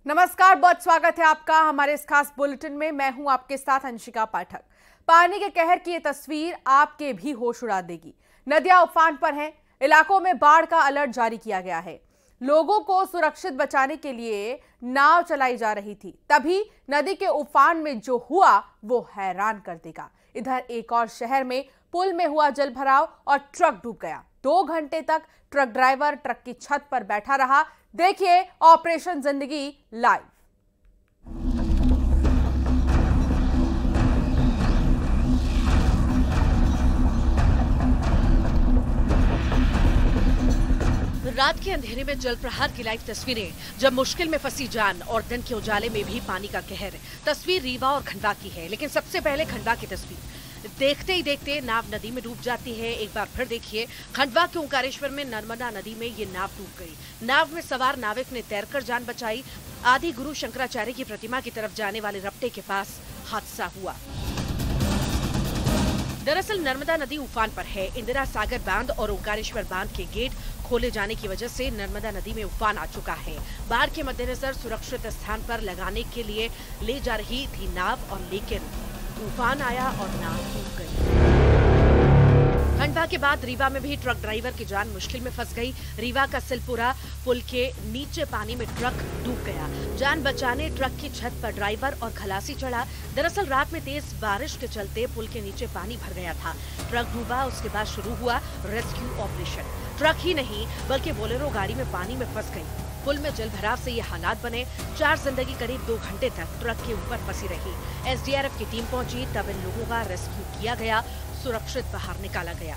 नमस्कार, बहुत स्वागत है आपका हमारे इस खास बुलेटिन में। मैं हूं आपके साथ अंशिका पाठक। पानी के कहर की ये तस्वीर आपके भी होश उड़ा देगी। नदियां उफान पर हैं, इलाकों में बाढ़ का अलर्ट जारी किया गया है। लोगों को सुरक्षित बचाने के लिए नाव चलाई जा रही थी, तभी नदी के उफान में जो हुआ वो हैरान कर देगा। इधर एक और शहर में पुल में हुआ जलभराव और ट्रक डूब गया। 2 घंटे तक ट्रक ड्राइवर ट्रक की छत पर बैठा रहा। देखिए ऑपरेशन जिंदगी लाइव। रात के अंधेरे में जल प्रहार की लाइव तस्वीरें, जब मुश्किल में फंसी जान और दिन के उजाले में भी पानी का कहर। तस्वीर रीवा और खंडवा की है, लेकिन सबसे पहले खंडवा की तस्वीर। देखते ही देखते नाव नदी में डूब जाती है। एक बार फिर देखिए, खंडवा के ओंकारेश्वर में नर्मदा नदी में ये नाव डूब गई। नाव में सवार नाविक ने तैरकर जान बचाई। आदि गुरु शंकराचार्य की प्रतिमा की तरफ जाने वाले रपटे के पास हादसा हुआ। दरअसल नर्मदा नदी उफान पर है। इंदिरा सागर बांध और ओंकारेश्वर बांध के गेट खोले जाने की वजह से नर्मदा नदी में उफान आ चुका है। बाढ़ के मद्देनजर सुरक्षित स्थान पर लगाने के लिए ले जा रही थी नाव, और लेकिन तूफान आया और नाव डूब गई। खंडवा के बाद रीवा में भी ट्रक ड्राइवर की जान मुश्किल में फंस गई। रीवा का सिलपुरा पुल के नीचे पानी में ट्रक डूब गया। जान बचाने ट्रक की छत पर ड्राइवर और खलासी चढ़ा। दरअसल रात में तेज बारिश के चलते पुल के नीचे पानी भर गया था। ट्रक डूबा, उसके बाद शुरू हुआ रेस्क्यू ऑपरेशन। ट्रक ही नहीं बल्कि बोलेरो गाड़ी में पानी में फंस गई। पुल में जलभराव से ये हालात बने। 4 जिंदगी करीब 2 घंटे तक ट्रक के ऊपर फंसी रही। एसडीआरएफ की टीम पहुंची, तब इन लोगों का रेस्क्यू किया गया, सुरक्षित बाहर निकाला गया।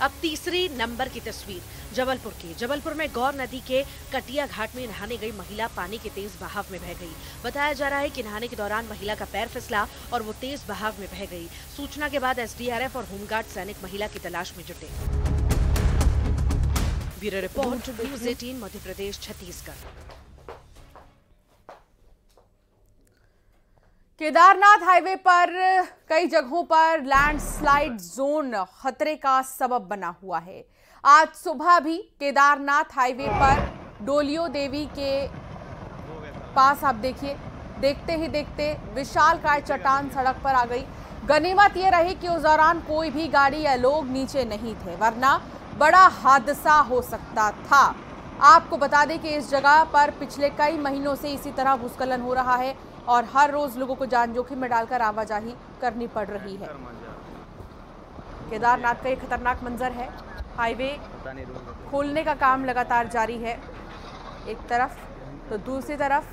अब तीसरी नंबर की तस्वीर जबलपुर की। जबलपुर में गौर नदी के कटिया घाट में नहाने गई महिला पानी के तेज बहाव में बह गई। बताया जा रहा है कि नहाने के दौरान महिला का पैर फिसला और वो तेज बहाव में बह गई। सूचना के बाद एसडीआरएफ और होमगार्ड सैनिक महिला की तलाश में जुटे। Bureau report, news 18 Madhya Pradesh Chhattisgarh. Kedarnath highway पर कई जगहों पर लैंडस्लाइड जोन खतरे का सबब बना हुआ है। आज सुबह भी केदारनाथ हाईवे पर डोलियो देवी के पास आप देखिए, देखते ही देखते विशालकाय चट्टान सड़क पर आ गई। गनीमत ये रही कि उस दौरान कोई भी गाड़ी या लोग नीचे नहीं थे, वरना बड़ा हादसा हो सकता था। आपको बता दें कि इस जगह पर पिछले कई महीनों से इसी तरह भूस्खलन हो रहा है और हर रोज लोगों को जान जोखिम में डालकर आवाजाही करनी पड़ रही है। केदारनाथ का एक खतरनाक मंजर है। हाईवे खोलने का काम लगातार जारी है एक तरफ, तो दूसरी तरफ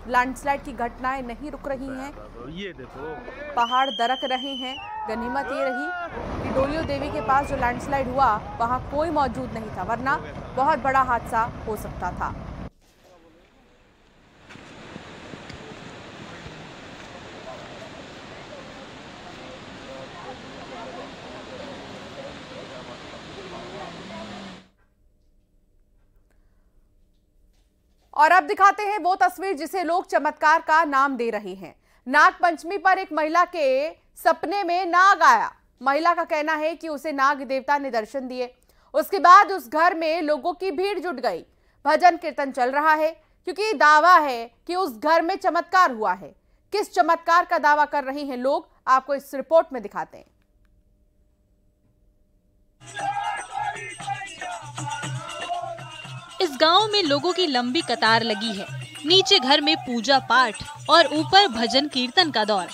लैंडस्लाइड की घटनाएं नहीं रुक रही हैं। ये देखो, पहाड़ दरक रहे हैं। गनीमत ये रही कि डोलियो देवी के पास जो लैंडस्लाइड हुआ वहां कोई मौजूद नहीं था, वरना बहुत बड़ा हादसा हो सकता था। और अब दिखाते हैं वो तस्वीर जिसे लोग चमत्कार का नाम दे रहे हैं। नाग पंचमी पर एक महिला के सपने में नाग आया। महिला का कहना है कि उसे नाग देवता ने दर्शन दिए। उसके बाद उस घर में लोगों की भीड़ जुट गई। भजन कीर्तन चल रहा है क्योंकि दावा है कि उस घर में चमत्कार हुआ है। किस चमत्कार का दावा कर रहे हैं लोग, आपको इस रिपोर्ट में दिखाते हैं। इस गांव में लोगों की लंबी कतार लगी है। नीचे घर में पूजा पाठ और ऊपर भजन कीर्तन का दौर।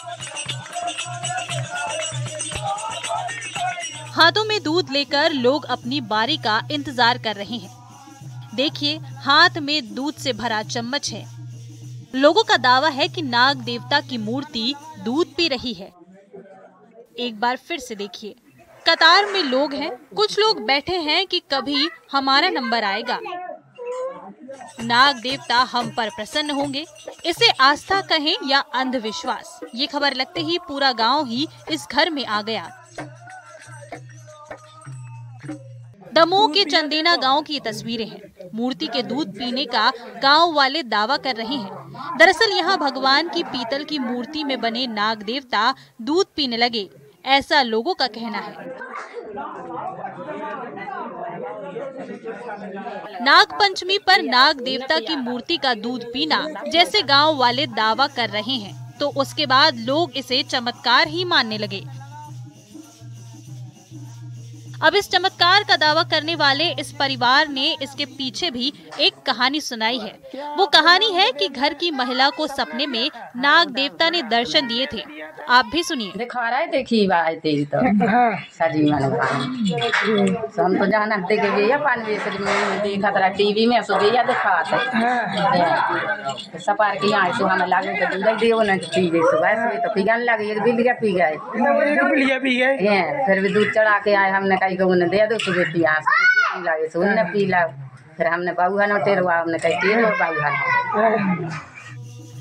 हाथों में दूध लेकर लोग अपनी बारी का इंतजार कर रहे हैं। देखिए, हाथ में दूध से भरा चम्मच है। लोगों का दावा है कि नाग देवता की मूर्ति दूध पी रही है। एक बार फिर से देखिए, कतार में लोग हैं। कुछ लोग बैठे हैं कि कभी हमारा नंबर आएगा, नाग देवता हम पर प्रसन्न होंगे। इसे आस्था कहें या अंधविश्वास, ये खबर लगते ही पूरा गांव ही इस घर में आ गया। दमोह के चंदेना गांव की ये तस्वीरें हैं। मूर्ति के दूध पीने का गांव वाले दावा कर रहे हैं। दरअसल यहाँ भगवान की पीतल की मूर्ति में बने नाग देवता दूध पीने लगे, ऐसा लोगों का कहना है। नाग पंचमी पर नाग देवता की मूर्ति का दूध पीना जैसे गांव वाले दावा कर रहे हैं, तो उसके बाद लोग इसे चमत्कार ही मानने लगे। अब इस चमत्कार का दावा करने वाले इस परिवार ने इसके पीछे भी एक कहानी सुनाई है। वो कहानी है कि घर की महिला को सपने में नाग देवता ने दर्शन दिए थे। आप भी सुनिए। दिखा रहा है, देखिए बात तेरी तो सजी मन तो हम तो जाना देखे गए पानी देखा था टीवी में सो गया दिखा सपार के यहाँ से हमें लागे तो दूध दियो ना पी गए सुबह से तो पिघाने लगे बिलिया पी गए फिर भी दूध चढ़ा के आए हमने कहीं को उन्हें दे दो सुबह पियास लगे से उन्हें पी ला फिर हमने बाबूहाना टेरवा हमने कही बाबूहाना।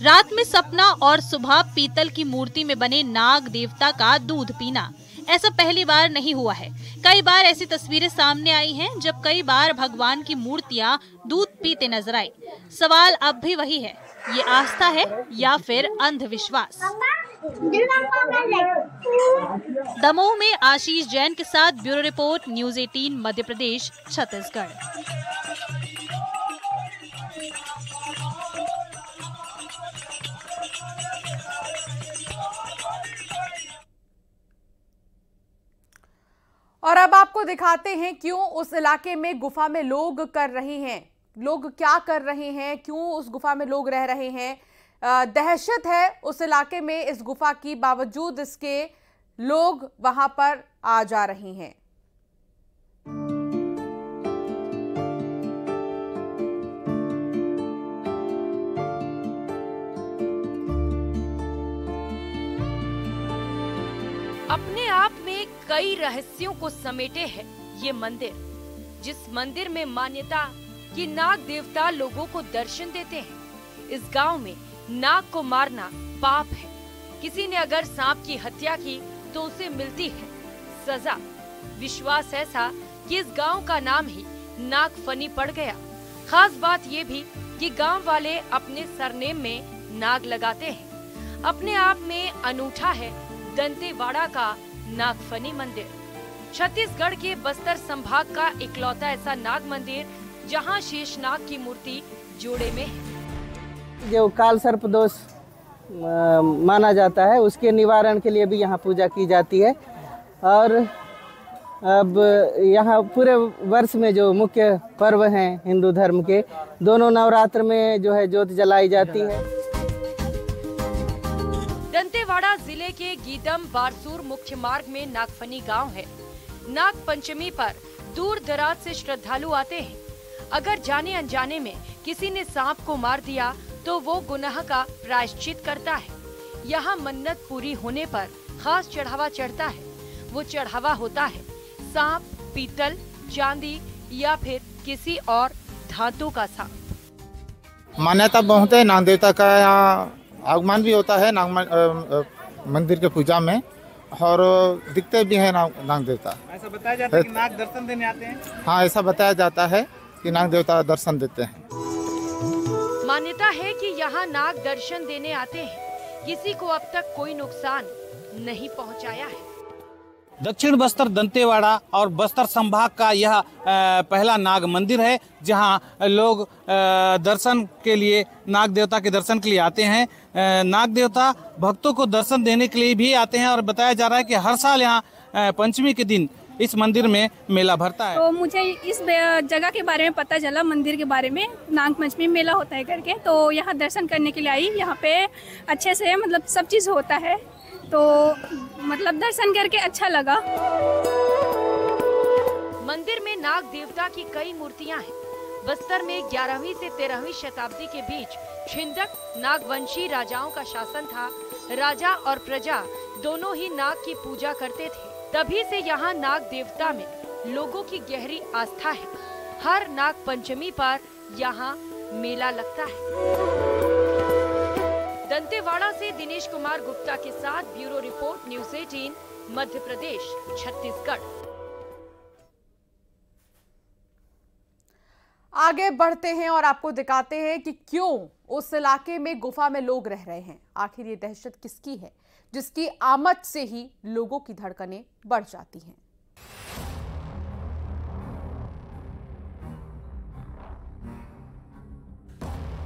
रात में सपना और सुबह पीतल की मूर्ति में बने नाग देवता का दूध पीना ऐसा पहली बार नहीं हुआ है। कई बार ऐसी तस्वीरें सामने आई हैं जब कई बार भगवान की मूर्तियां दूध पीते नजर आई। सवाल अब भी वही है, ये आस्था है या फिर अंधविश्वास? दमोह में आशीष जैन के साथ bureau report, news 18 Madhya Pradesh, Chhattisgarh. और अब आपको दिखाते हैं क्यों उस इलाके में गुफा में लोग कर रहे हैं, लोग क्या कर रहे हैं, क्यों उस गुफा में लोग रह रहे हैं। दहशत है उस इलाके में इस गुफा की, बावजूद इसके लोग वहां पर आ जा रहे हैं। अपने आप में कई रहस्यों को समेटे है ये मंदिर, जिस मंदिर में मान्यता कि नाग देवता लोगों को दर्शन देते हैं। इस गांव में नाग को मारना पाप है। किसी ने अगर सांप की हत्या की तो उसे मिलती है सजा। विश्वास ऐसा कि इस गांव का नाम ही नागफनी पड़ गया। खास बात ये भी कि गांव वाले अपने सरनेम में नाग लगाते हैं। अपने आप में अनूठा है दंतेवाड़ा का नागफनी मंदिर। छत्तीसगढ़ के बस्तर संभाग का इकलौता ऐसा नाग मंदिर जहां शेषनाग की मूर्ति जोड़े में है। जो काल सर्प दोष माना जाता है उसके निवारण के लिए भी यहाँ पूजा की जाती है। और अब यहाँ पूरे वर्ष में जो मुख्य पर्व हैं हिंदू धर्म के, दोनों नवरात्र में जो है ज्योत जलाई जाती है। दंतेवाड़ा जिले के गीदम बारसूर मुख्य मार्ग में नागफनी गांव है। नाग पंचमी पर दूर दराज से श्रद्धालु आते हैं। अगर जाने अनजाने में किसी ने सांप को मार दिया तो वो गुनाह का प्रायश्चित करता है। यहाँ मन्नत पूरी होने पर खास चढ़ावा चढ़ता है। वो चढ़ावा होता है सांप, पीतल, चांदी या फिर किसी और धातु का सांप। मान्यता बहुत है नाग देवता का, यहाँ आगमन भी होता है मंदिर के पूजा में और दिखते भी हैं नाग देवता। ऐसा बताया जाता है कि नाग दर्शन देने आते हैं। हाँ, ऐसा बताया जाता है कि नाग देवता दर्शन देते हैं। मान्यता है कि यहाँ नाग दर्शन देने आते हैं। किसी को अब तक कोई नुकसान नहीं पहुँचाया है। दक्षिण बस्तर दंतेवाड़ा और बस्तर संभाग का यह पहला नाग मंदिर है जहां लोग दर्शन के लिए, नाग देवता के दर्शन के लिए आते हैं। नाग देवता भक्तों को दर्शन देने के लिए भी आते हैं और बताया जा रहा है कि हर साल यहाँ पंचमी के दिन इस मंदिर में मेला भरता है। तो मुझे इस जगह के बारे में पता चला, मंदिर के बारे में, नाग पंचमी मेला होता है करके, तो यहाँ दर्शन करने के लिए आई। यहाँ पे अच्छे से मतलब सब चीज़ होता है, तो मतलब दर्शन करके अच्छा लगा। मंदिर में नाग देवता की कई मूर्तियां हैं। बस्तर में 11वीं से 13वीं शताब्दी के बीच छिंदक नागवंशी राजाओं का शासन था। राजा और प्रजा दोनों ही नाग की पूजा करते थे। तभी से यहाँ नाग देवता में लोगों की गहरी आस्था है। हर नाग पंचमी पर यहाँ मेला लगता है। दंतेवाड़ा से दिनेश कुमार गुप्ता के साथ bureau report, news 18 Madhya Pradesh, Chhattisgarh. आगे बढ़ते हैं और आपको दिखाते हैं कि क्यों उस इलाके में गुफा में लोग रह रहे हैं। आखिर ये दहशत किसकी है जिसकी आमद से ही लोगों की धड़कनें बढ़ जाती हैं।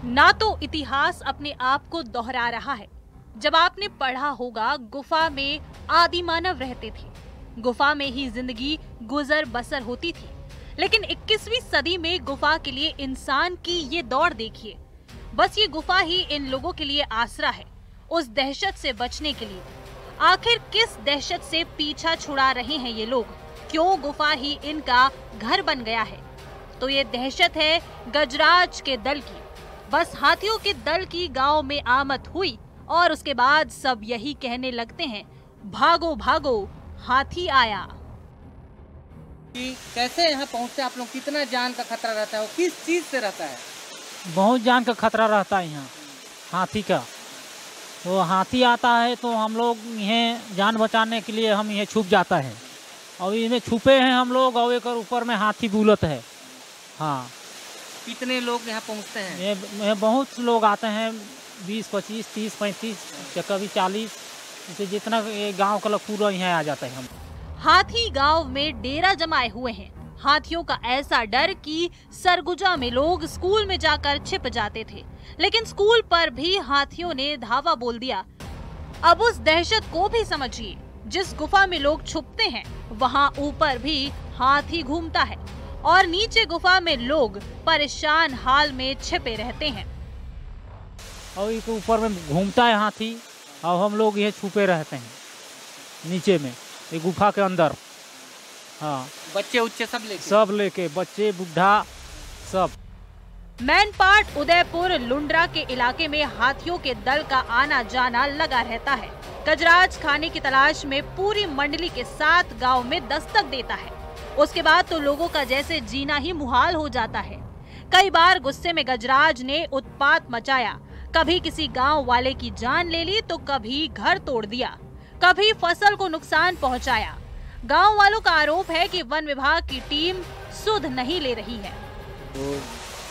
ना तो इतिहास अपने आप को दोहरा रहा है। जब आपने पढ़ा होगा गुफा में आदि मानव रहते थे, गुफा में ही जिंदगी गुजर बसर होती थी, लेकिन 21वीं सदी में गुफा के लिए इंसान की ये दौड़ देखिए। बस ये गुफा ही इन लोगों के लिए आसरा है उस दहशत से बचने के लिए। आखिर किस दहशत से पीछा छुड़ा रहे हैं ये लोग? क्यों गुफा ही इनका घर बन गया है? तो ये दहशत है गजराज के दल की। बस हाथियों के दल की गांव में आमद हुई और उसके बाद सब यही कहने लगते हैं, भागो भागो हाथी आया। कि कैसे यहाँ पहुँचते आप लोग, कितना जान का खतरा रहता है और किस चीज से रहता है? बहुत जान का खतरा रहता है यहाँ हाथी का। तो हाथी आता है तो हम लोग यह जान बचाने के लिए हम यह छुप जाता है और इन्हें छुपे हैं हम लोग और एक ऊपर में हाथी बुलत है। हाँ, कितने लोग यहाँ पहुँचते हैं? ये बहुत लोग आते हैं, 20, 25, 30, 35 या कभी 40, इसे जितना ये गांव का लोग पूरा यहाँ आ जाता है। हम हाथी गांव में डेरा जमाए हुए हैं। हाथियों का ऐसा डर कि सरगुजा में लोग स्कूल में जाकर छिप जाते थे, लेकिन स्कूल पर भी हाथियों ने धावा बोल दिया। अब उस दहशत को भी समझिए। जिस गुफा में लोग छुपते हैं वहां ऊपर भी हाथी घूमता है और नीचे गुफा में लोग परेशान हाल में छिपे रहते हैं। और एक ऊपर में घूमता है हाथी और हम लोग ये छुपे रहते हैं नीचे में, ये गुफा के अंदर। हाँ, बच्चे उच्चे सब लेके बच्चे बुढ़ा सब। मैनपाट उदयपुर लुंड्रा के इलाके में हाथियों के दल का आना जाना लगा रहता है। गजराज खाने की तलाश में पूरी मंडली के साथ गांव में दस्तक देता है। उसके बाद तो लोगों का जैसे जीना ही मुहाल हो जाता है। कई बार गुस्से में गजराज ने उत्पात मचाया, कभी किसी गांव वाले की जान ले ली तो कभी घर तोड़ दिया, कभी फसल को नुकसान पहुंचाया। गांव वालों का आरोप है कि वन विभाग की टीम सुध नहीं ले रही है। तो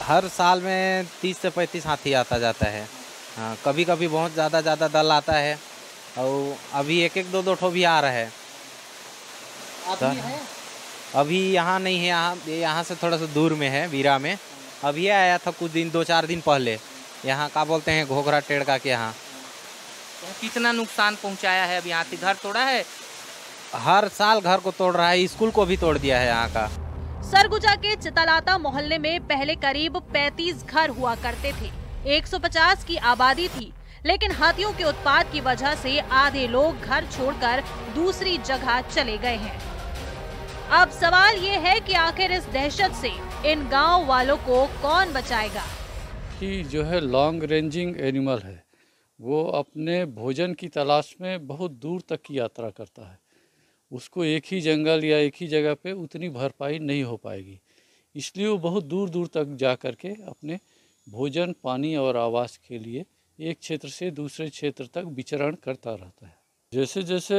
हर साल में 30 से 35 हाथी आता जाता है। हाँ, कभी कभी बहुत ज़्यादा दल आता है और अभी एक दो ठो भी आ रहा है। अभी यहाँ नहीं है, यहाँ से थोड़ा सा दूर में है, वीरा में। अभी आया था कुछ दिन, 2-4 दिन पहले। यहाँ का बोलते हैं घोघरा टेड़का के यहाँ। तो कितना नुकसान पहुँचाया है अभी हाथी? घर तोड़ा है? हर साल घर को तोड़ रहा है, स्कूल को भी तोड़ दिया है यहाँ का। सरगुजा के चितलाता मोहल्ले में पहले करीब 35 घर हुआ करते थे। 150 की आबादी थी, लेकिन हाथियों के उत्पात की वजह से आधे लोग घर छोड़कर दूसरी जगह चले गए हैं। अब सवाल ये है कि आखिर इस दहशत से इन गांव वालों को कौन बचाएगा? कि जो है लॉन्ग रेंजिंग एनिमल है, वो अपने भोजन की तलाश में बहुत दूर तक की यात्रा करता है। उसको एक ही जंगल या एक ही जगह पे उतनी भरपाई नहीं हो पाएगी, इसलिए वो बहुत दूर दूर तक जा कर के अपने भोजन, पानी और आवास के लिए एक क्षेत्र से दूसरे क्षेत्र तक विचरण करता रहता है। जैसे जैसे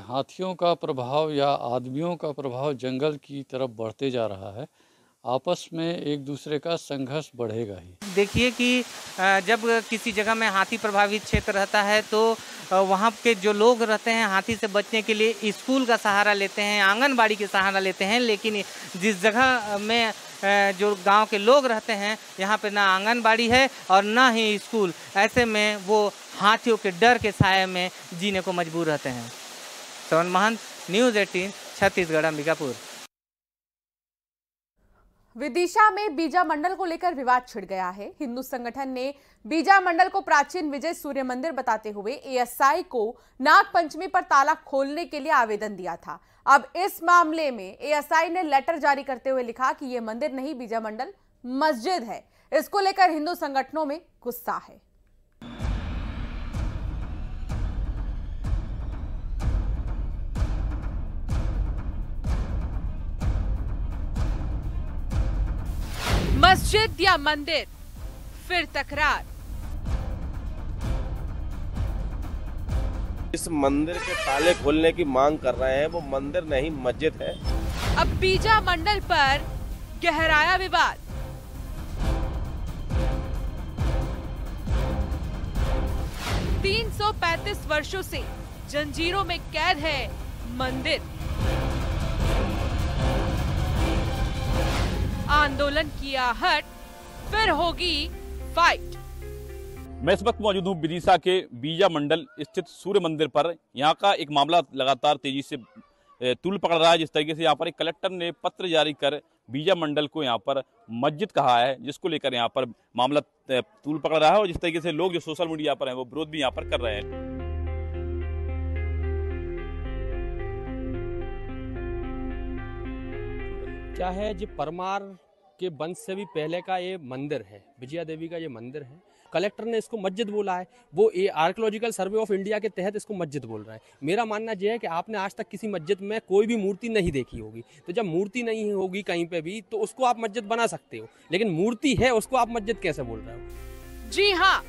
हाथियों का प्रभाव या आदमियों का प्रभाव जंगल की तरफ बढ़ते जा रहा है, आपस में एक दूसरे का संघर्ष बढ़ेगा ही। देखिए कि जब किसी जगह में हाथी प्रभावित क्षेत्र रहता है तो वहाँ के जो लोग रहते हैं हाथी से बचने के लिए स्कूल का सहारा लेते हैं, आंगनबाड़ी के सहारा लेते हैं। लेकिन जिस जगह में जो गांव के लोग रहते हैं यहाँ पे ना आंगनबाड़ी है और ना ही स्कूल, ऐसे में वो हाथियों के डर के साये में जीने को मजबूर रहते हैं। श्रवण महंत, न्यूज़ 18, छत्तीसगढ़, अंबिकापुर। विदिशा में बीजा मंडल को लेकर विवाद छिड़ गया है। हिंदू संगठन ने बीजा मंडल को प्राचीन विजय सूर्य मंदिर बताते हुए एएसआई को नाग पंचमी पर ताला खोलने के लिए आवेदन दिया था। अब इस मामले में एएसआई ने लेटर जारी करते हुए लिखा कि यह मंदिर नहीं, बीजा मंडल मस्जिद है। इसको लेकर हिंदू संगठनों में गुस्सा है। मस्जिद या मंदिर, फिर तकरार। इस मंदिर के ताले खोलने की मांग कर रहे हैं, वो मंदिर नहीं मस्जिद है। अब बीजा मंडल पर गहराया विवाद। – 335 वर्षों से जंजीरों में कैद है मंदिर। आंदोलन की आहट, फिर होगी फाइट। मैं इस वक्त मौजूद हूँ विदिशा के बीजा मंडल स्थित सूर्य मंदिर पर। यहाँ का एक मामला लगातार तेजी से तूल पकड़ रहा है। जिस तरीके से यहाँ पर एक कलेक्टर ने पत्र जारी कर बीजा मंडल को यहाँ पर मस्जिद कहा है, जिसको लेकर यहाँ पर मामला तूल पकड़ रहा है और जिस तरीके से लोग जो सोशल मीडिया पर हैं वो विरोध भी यहाँ पर कर रहे हैं। क्या है, जो परमार के वंश से भी पहले का ये मंदिर है, विजया देवी का ये मंदिर है। कलेक्टर ने इसको मस्जिद बोला है, वो ये आर्कियोलॉजिकल सर्वे ऑफ इंडिया के तहत इसको मस्जिद बोल रहा है। मेरा मानना यह है कि आपने आज तक किसी मस्जिद में कोई भी मूर्ति नहीं देखी होगी, तो जब मूर्ति नहीं होगी कहीं पे भी तो उसको आप मस्जिद बना सकते हो, लेकिन मूर्ति है उसको आप मस्जिद कैसे बोल रहे हो? जी हाँ,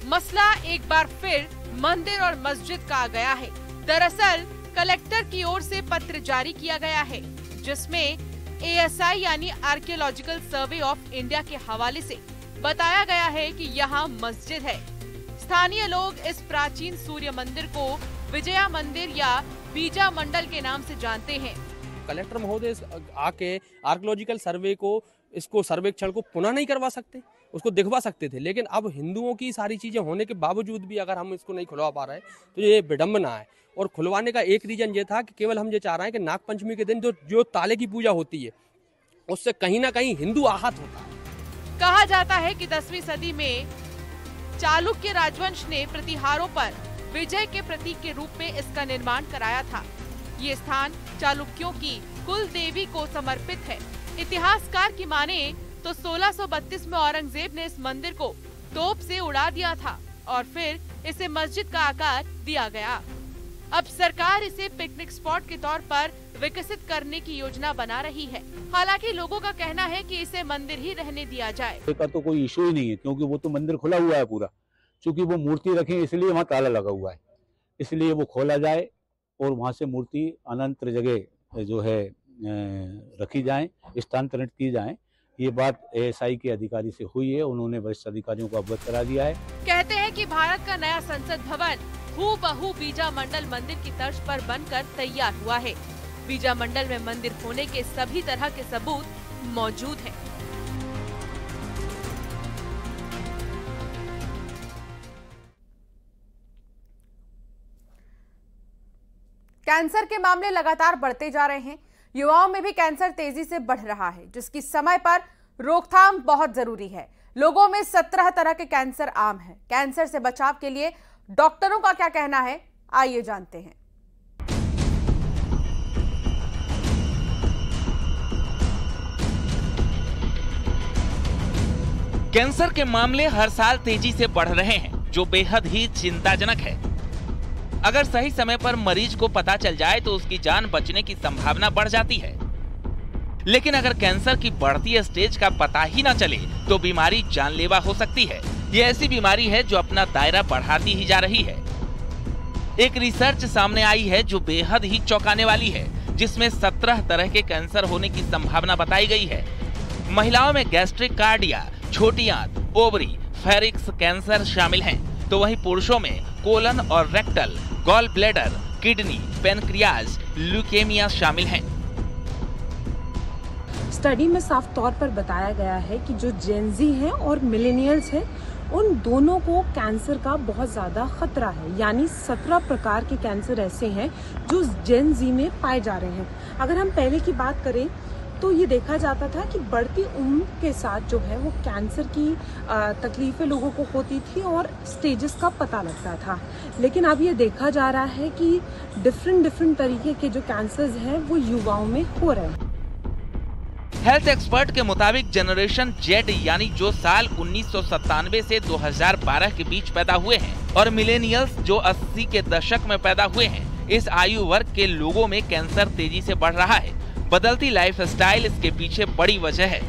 मसला एक बार फिर मंदिर और मस्जिद का आ गया है। दरअसल कलेक्टर की ओर से पत्र जारी किया गया है, जिसमें ASI यानी आर्कियोलॉजिकल सर्वे ऑफ इंडिया के हवाले से बताया गया है कि यहाँ मस्जिद है। स्थानीय लोग इस प्राचीन सूर्य मंदिर को विजया मंदिर या बीजा मंडल के नाम से जानते हैं। कलेक्टर महोदय आके आर्कियोलॉजिकल सर्वे को, इसको सर्वेक्षण को पुनः नहीं करवा सकते, उसको दिखवा सकते थे, लेकिन अब हिंदुओं की सारी चीजें होने के बावजूद भी अगर हम इसको नहीं खुलवा पा रहे तो ये विडम्बना है। और खुलवाने का एक रीजन ये था कि केवल हम ये चाह रहे हैं कि नागपंचमी के दिन जो ताले की पूजा होती है उससे कहीं ना कहीं हिंदू आहत होता है। कहा जाता है कि 10वीं सदी में चालुक्य राजवंश ने प्रतिहारों पर विजय के प्रतीक के रूप में इसका निर्माण कराया था। ये स्थान चालुक्यों की कुल देवी को समर्पित है। इतिहासकार की माने तो 1632 में औरंगजेब ने इस मंदिर को तोप से उड़ा दिया था और फिर इसे मस्जिद का आकार दिया गया। अब सरकार इसे पिकनिक स्पॉट के तौर पर विकसित करने की योजना बना रही है। हालांकि लोगों का कहना है कि इसे मंदिर ही रहने दिया जाए। का तो कोई इशू ही नहीं है, क्योंकि वो तो मंदिर खुला हुआ है पूरा, क्योंकि वो मूर्ति रखी इसलिए वहाँ ताला लगा हुआ है, इसलिए वो खोला जाए और वहाँ से मूर्ति अनंत जगह जो है रखी जाए, स्थानांतरित की जाए। ये बात ASI के अधिकारी से हुई है, उन्होंने वरिष्ठ अधिकारियों को अवगत करा दिया है। कहते हैं कि भारत का नया संसद भवन हूबहू बीजा मंडल मंदिर की तर्ज पर बनकर तैयार हुआ है। बीजा मंडल में मंदिर होने के सभी तरह के सबूत मौजूद हैं। कैंसर के मामले लगातार बढ़ते जा रहे हैं। युवाओं में भी कैंसर तेजी से बढ़ रहा है, जिसकी समय पर रोकथाम बहुत जरूरी है। लोगों में 17 तरह के कैंसर आम है। कैंसर से बचाव के लिए डॉक्टरों का क्या कहना है, आइए जानते हैं। कैंसर के मामले हर साल तेजी से बढ़ रहे हैं, जो बेहद ही चिंताजनक है। अगर सही समय पर मरीज को पता चल जाए तो उसकी जान बचने की संभावना बढ़ जाती है, लेकिन अगर कैंसर की बढ़ती स्टेज का पता ही न चले तो बीमारी जानलेवा हो सकती है। ये ऐसी बीमारी है जो अपना दायरा बढ़ाती ही जा रही है। एक रिसर्च सामने आई है जो बेहद ही चौंकाने वाली है, जिसमें 17 तरह के कैंसर होने की संभावना बताई गई है। महिलाओं में गैस्ट्रिक कार्डिया, छोटी आंत, ओवरी, फेरिक्स कैंसर शामिल हैं, तो वहीं पुरुषों में कोलन और rectal, gall bladder, kidney, pancreas, leukaemia शामिल हैं। स्टडी में साफ तौर पर बताया गया है कि जो जेनजी हैं और मिलेनियल्स हैं, उन दोनों को कैंसर का बहुत ज़्यादा खतरा है। यानी 17 प्रकार के कैंसर ऐसे हैं जो जेनजी में पाए जा रहे हैं। अगर हम पहले की बात करें तो ये देखा जाता था कि बढ़ती उम्र के साथ जो है वो कैंसर की तकलीफें लोगों को होती थी और स्टेजेस का पता लगता था, लेकिन अब ये देखा जा रहा है कि डिफरेंट तरीके के जो कैंसर्स हैं वो युवाओं में हो रहे हैं। हेल्थ एक्सपर्ट के मुताबिक जनरेशन जेड यानी जो साल 1997 से 2012 के बीच पैदा हुए हैं और मिलेनियल्स जो 80 के दशक में पैदा हुए हैं, इस आयु वर्ग के लोगों में कैंसर तेजी से बढ़ रहा है। बदलती लाइफस्टाइल इसके पीछे बड़ी वजह है।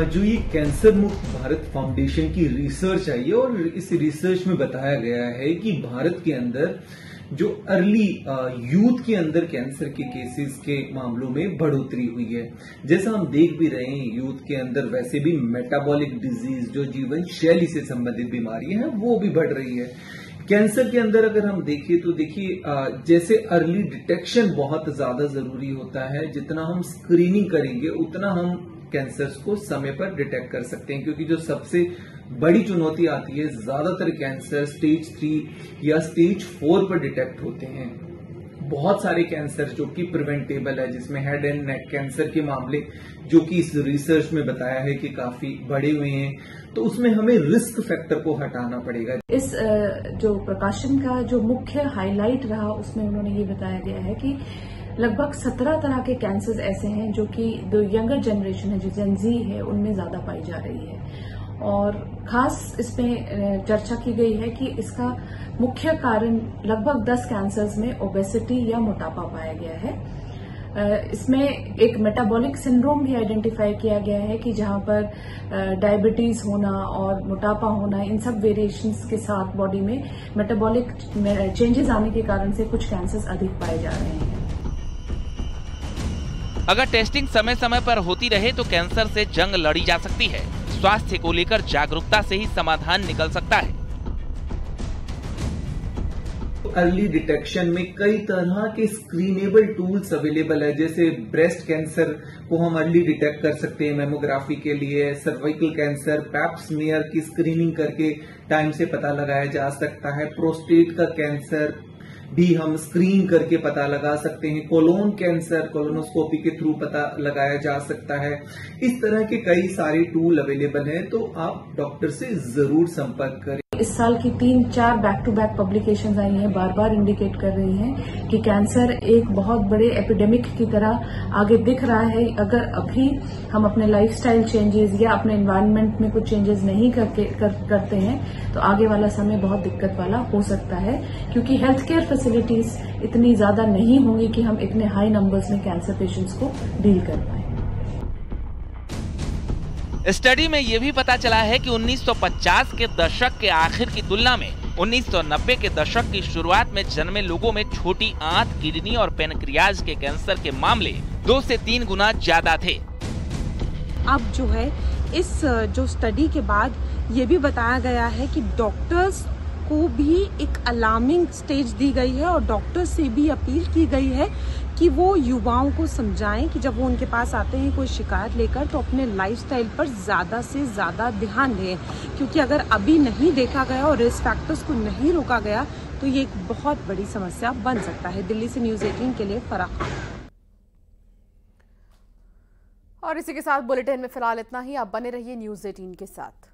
जो ये कैंसर मुक्त भारत फाउंडेशन की रिसर्च आई है और इस रिसर्च में बताया गया है कि भारत के अंदर जो अर्ली यूथ के अंदर कैंसर के केसेस के मामलों में बढ़ोतरी हुई है। जैसा हम देख भी रहे हैं, यूथ के अंदर वैसे भी मेटाबॉलिक डिजीज, जो जीवन शैली से संबंधित बीमारियां हैं, वो भी बढ़ रही है। कैंसर के अंदर अगर हम देखिए तो देखिए जैसे अर्ली डिटेक्शन बहुत ज्यादा जरूरी होता है। जितना हम स्क्रीनिंग करेंगे उतना हम कैंसर्स को समय पर डिटेक्ट कर सकते हैं। क्योंकि जो सबसे बड़ी चुनौती आती है, ज्यादातर कैंसर स्टेज 3 या स्टेज 4 पर डिटेक्ट होते हैं। बहुत सारे कैंसर जो कि प्रिवेंटेबल है, जिसमें हेड एंड नेक कैंसर के मामले जो कि इस रिसर्च में बताया है कि काफी बढ़े हुए हैं, तो उसमें हमें रिस्क फैक्टर को हटाना पड़ेगा। इस जो प्रकाशन का जो मुख्य हाईलाइट रहा, उसमें उन्होंने ये बताया गया है कि लगभग 17 तरह के कैंसर ऐसे हैं जो कि जो यंगर जनरेशन है, जो जेन ज़ी है, उनमें ज्यादा पाई जा रही है। और खास इसमें चर्चा की गई है कि इसका मुख्य कारण लगभग 10 कैंसर्स में ओबेसिटी या मोटापा पाया गया है। इसमें एक मेटाबॉलिक सिंड्रोम भी आइडेंटिफाई किया गया है कि जहां पर डायबिटीज होना और मोटापा होना, इन सब वेरिएशंस के साथ बॉडी में मेटाबॉलिक चेंजेस आने के कारण से कुछ कैंसर्स अधिक पाए जा रहे हैं। अगर टेस्टिंग समय समय पर होती रहे तो कैंसर से जंग लड़ी जा सकती है। स्वास्थ्य को लेकर जागरूकता से ही समाधान निकल सकता है। अर्ली डिटेक्शन में कई तरह के स्क्रीनेबल टूल्स अवेलेबल है। जैसे ब्रेस्ट कैंसर को हम अर्ली डिटेक्ट कर सकते हैं मेमोग्राफी के लिए। सर्वाइकल कैंसर पैप स्मीयर की स्क्रीनिंग करके टाइम से पता लगाया जा सकता है। प्रोस्टेट का कैंसर भी हम स्क्रीन करके पता लगा सकते हैं। कोलोन कैंसर कोलोनोस्कोपी के थ्रू पता लगाया जा सकता है। इस तरह के कई सारे टूल अवेलेबल हैं, तो आप डॉक्टर से जरूर संपर्क करें। इस साल की 3-4 बैक टू बैक पब्लिकेशंस आई हैं, बार बार इंडिकेट कर रही हैं कि कैंसर एक बहुत बड़े एपिडेमिक की तरह आगे दिख रहा है। अगर अभी हम अपने लाइफस्टाइल चेंजेस या अपने एनवायरनमेंट में कुछ चेंजेस नहीं करते हैं तो आगे वाला समय बहुत दिक्कत वाला हो सकता है, क्योंकि हेल्थ केयर फैसिलिटीज इतनी ज्यादा नहीं होंगी कि हम इतने हाई नंबर्स में कैंसर पेशेंट्स को डील कर पाए। स्टडी में ये भी पता चला है कि 1950 के दशक के आखिर की तुलना में 1990 के दशक की शुरुआत में जन्मे लोगों में छोटी आंत, किडनी और पैनक्रियाज के कैंसर के मामले 2 से 3 गुना ज्यादा थे। अब जो है इस जो स्टडी के बाद ये भी बताया गया है कि डॉक्टर्स को भी एक अलार्मिंग स्टेज दी गई है और डॉक्टर से भी अपील की गई है कि वो युवाओं को समझाएं कि जब वो उनके पास आते हैं कोई शिकायत लेकर तो अपने लाइफस्टाइल पर ज़्यादा से ज़्यादा ध्यान दें, क्योंकि अगर अभी नहीं देखा गया और रिस्क फैक्टर्स को नहीं रोका गया तो ये एक बहुत बड़ी समस्या बन सकता है। दिल्ली से न्यूज़ 18 के लिए फराह खान। और इसी के साथ बुलेटिन में फिलहाल इतना ही। आप बने रहिए न्यूज़ 18 के साथ।